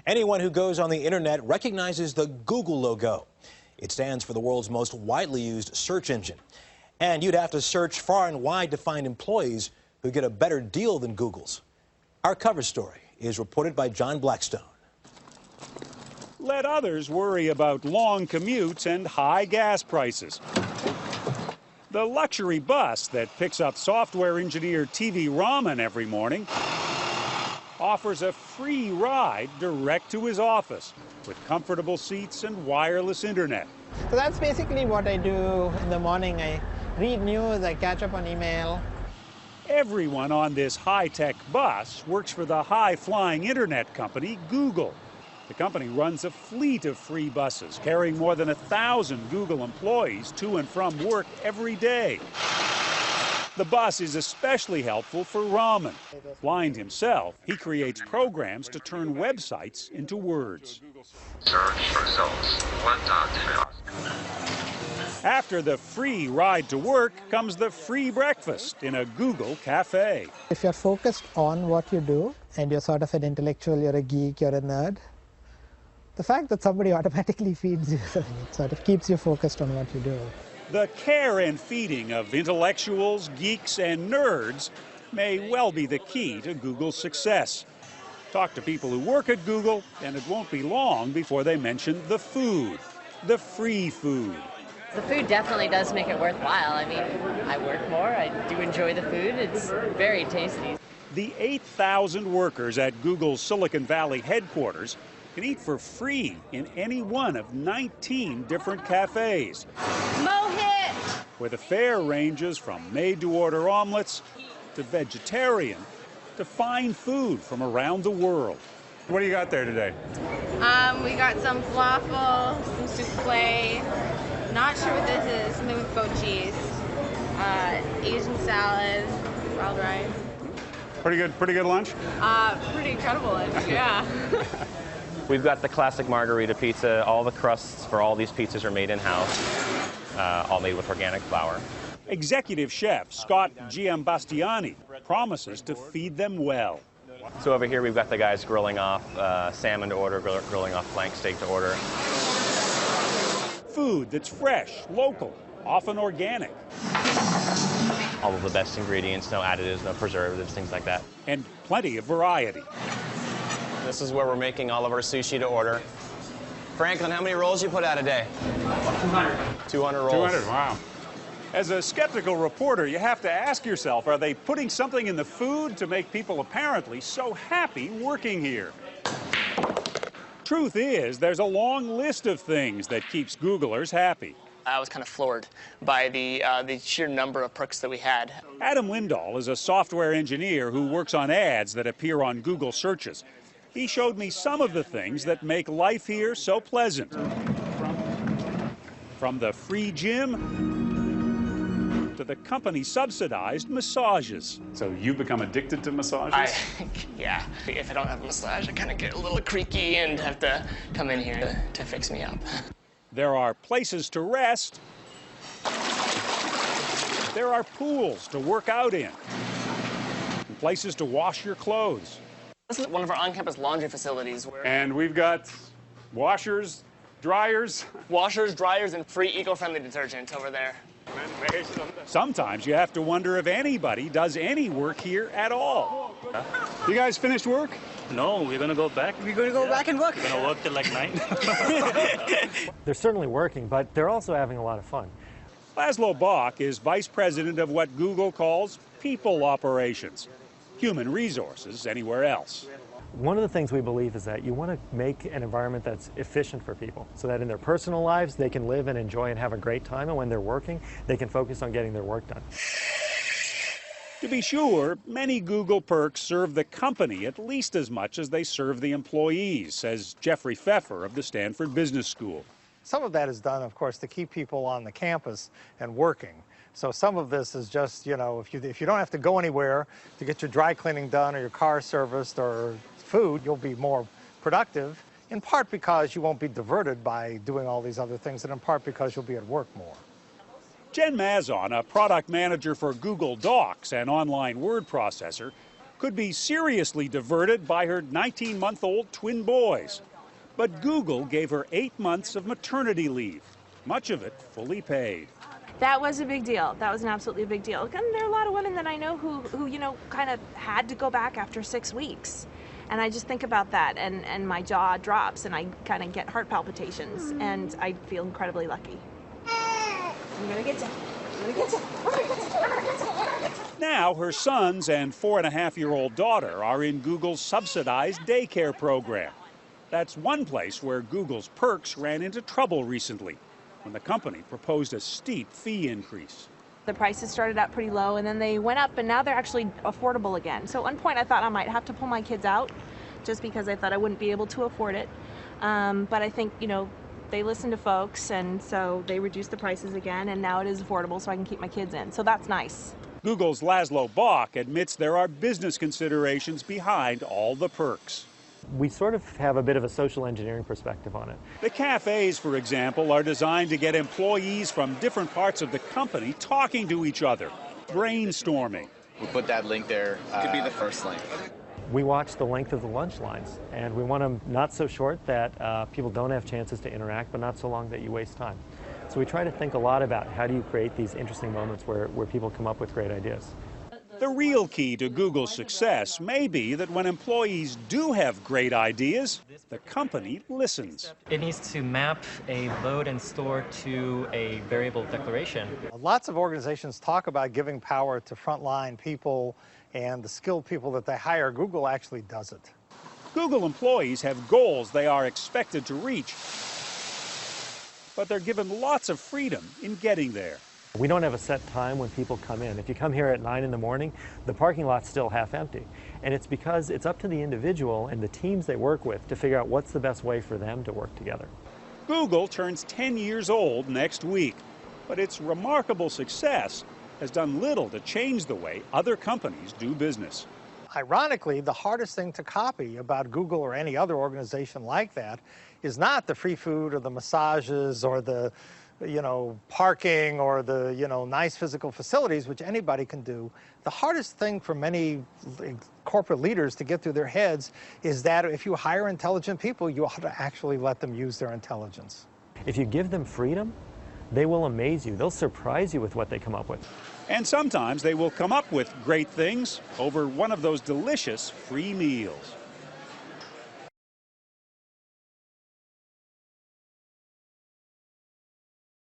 Anyone who goes on the internet recognizes the Google logo. It stands for the world's most widely used search engine. And you'd have to search far and wide to find employees who get a better deal than Google's. Our cover story is reported by John Blackstone. Let others worry about long commutes and high gas prices. The luxury bus that picks up software engineer TV Raman every morning offers a free ride direct to his office with comfortable seats and wireless internet. So that's basically what I do in the morning. I read news, I catch up on email. Everyone on this high-tech bus works for the high-flying internet company Google. The company runs a fleet of free buses carrying more than 1,000 Google employees to and from work every day. The bus is especially helpful for Raman. Blind himself, he creates programs to turn websites into words. Search results 1.2. After the free ride to work comes the free breakfast in a Google cafe. If you're focused on what you do and you're sort of an intellectual, you're a geek, you're a nerd, the fact that somebody automatically feeds you it sort of keeps you focused on what you do. The care and feeding of intellectuals, geeks, and nerds may well be the key to Google's success. Talk to people who work at Google, and it won't be long before they mention the food, the free food. The food definitely does make it worthwhile. I mean, I work more, I do enjoy the food, it's very tasty. The 8,000 workers at Google's Silicon Valley headquarters can eat for free in any one of 19 different cafes, where the fare ranges from made-to-order omelets to vegetarian to fine food from around the world. What do you got there today? We got some falafel, some souffle, not sure what this is, something with goat cheese, Asian salad, wild rice. Pretty good lunch? Pretty incredible lunch, yeah. We've got the classic margarita pizza. All the crusts for all these pizzas are made in-house, all made with organic flour. Executive chef Scott Giambastiani promises to feed them well. So over here we've got the guys grilling off salmon to order, grilling off flank steak to order. Food that's fresh, local, often organic. All of the best ingredients, no additives, no preservatives, things like that. And plenty of variety. This is where we're making all of our sushi to order. Franklin, how many rolls you put out a day? 200. 200 rolls. 200, wow. As a skeptical reporter, you have to ask yourself, are they putting something in the food to make people apparently so happy working here? Truth is, there's a long list of things that keeps Googlers happy. I was kind of floored by the sheer number of perks that we had. Adam Lindahl is a software engineer who works on ads that appear on Google searches. He showed me some of the things that make life here so pleasant. From the free gym to the company-subsidized massages. So you've become addicted to massages? Yeah. If I don't have a massage, I kind of get a little creaky and have to come in here to fix me up. There are places to rest. There are pools to work out in. And places to wash your clothes. This is one of our on-campus laundry facilities. And we've got washers, dryers. Washers, dryers, and free eco-friendly detergent over there. Sometimes you have to wonder if anybody does any work here at all. You guys finished work? No, we're going to go back. We're going to go back and work. We're going to work till like 9. They're certainly working, but they're also having a lot of fun. Laszlo Bach is vice president of what Google calls people operations, human resources anywhere else. One of the things we believe is that you want to make an environment that's efficient for people so that in their personal lives they can live and enjoy and have a great time, and when they're working they can focus on getting their work done. To be sure, many Google perks serve the company at least as much as they serve the employees, says Jeffrey Pfeffer of the Stanford Business School. Some of that is done, of course, to keep people on the campus and working. So some of this is just, you know, if you don't have to go anywhere to get your dry cleaning done or your car serviced or food, you'll be more productive, in part because you won't be diverted by doing all these other things, and in part because you'll be at work more. Jen Mazon, a product manager for Google Docs, an online word processor, could be seriously diverted by her 19-month-old twin boys. But Google gave her 8 months of maternity leave, much of it fully paid. That was a big deal. That was an absolutely big deal. And there are a lot of women that I know who you know, kind of had to go back after 6 weeks. And I just think about that, and my jaw drops, and I kind of get heart palpitations, and I feel incredibly lucky. I'm gonna get you. I'm gonna get you. Now her sons and 4.5-year-old daughter are in Google's subsidized daycare program. That's one place where Google's perks ran into trouble recently, when the company proposed a steep fee increase. The prices started out pretty low, and then they went up, and now they're actually affordable again. So at one point I thought I might have to pull my kids out, just because I thought I wouldn't be able to afford it. But I think, you know, they listened to folks, and so they reduced the prices again, and now it is affordable, so I can keep my kids in. So that's nice. Google's Laszlo Bock admits there are business considerations behind all the perks. We sort of have a bit of a social engineering perspective on it. The cafes, for example, are designed to get employees from different parts of the company talking to each other, brainstorming. We'll put that link there. Could be the first link. We watch the length of the lunch lines, and we want them not so short that people don't have chances to interact, but not so long that you waste time. So we try to think a lot about how do you create these interesting moments where people come up with great ideas. The real key to Google's success may be that when employees do have great ideas, the company listens. It needs to map a load and store to a variable declaration. Lots of organizations talk about giving power to frontline people and the skilled people that they hire. Google actually does it. Google employees have goals they are expected to reach, but they're given lots of freedom in getting there. We don't have a set time when people come in. If you come here at 9 in the morning, the parking lot's still half empty. And it's because it's up to the individual and the teams they work with to figure out what's the best way for them to work together. Google turns 10 years old next week, but its remarkable success has done little to change the way other companies do business. Ironically, the hardest thing to copy about Google or any other organization like that is not the free food or the massages or the parking or the, nice physical facilities, which anybody can do. The hardest thing for many corporate leaders to get through their heads is that if you hire intelligent people, you ought to actually let them use their intelligence. If you give them freedom, they will amaze you. They'll surprise you with what they come up with. And sometimes they will come up with great things over one of those delicious free meals.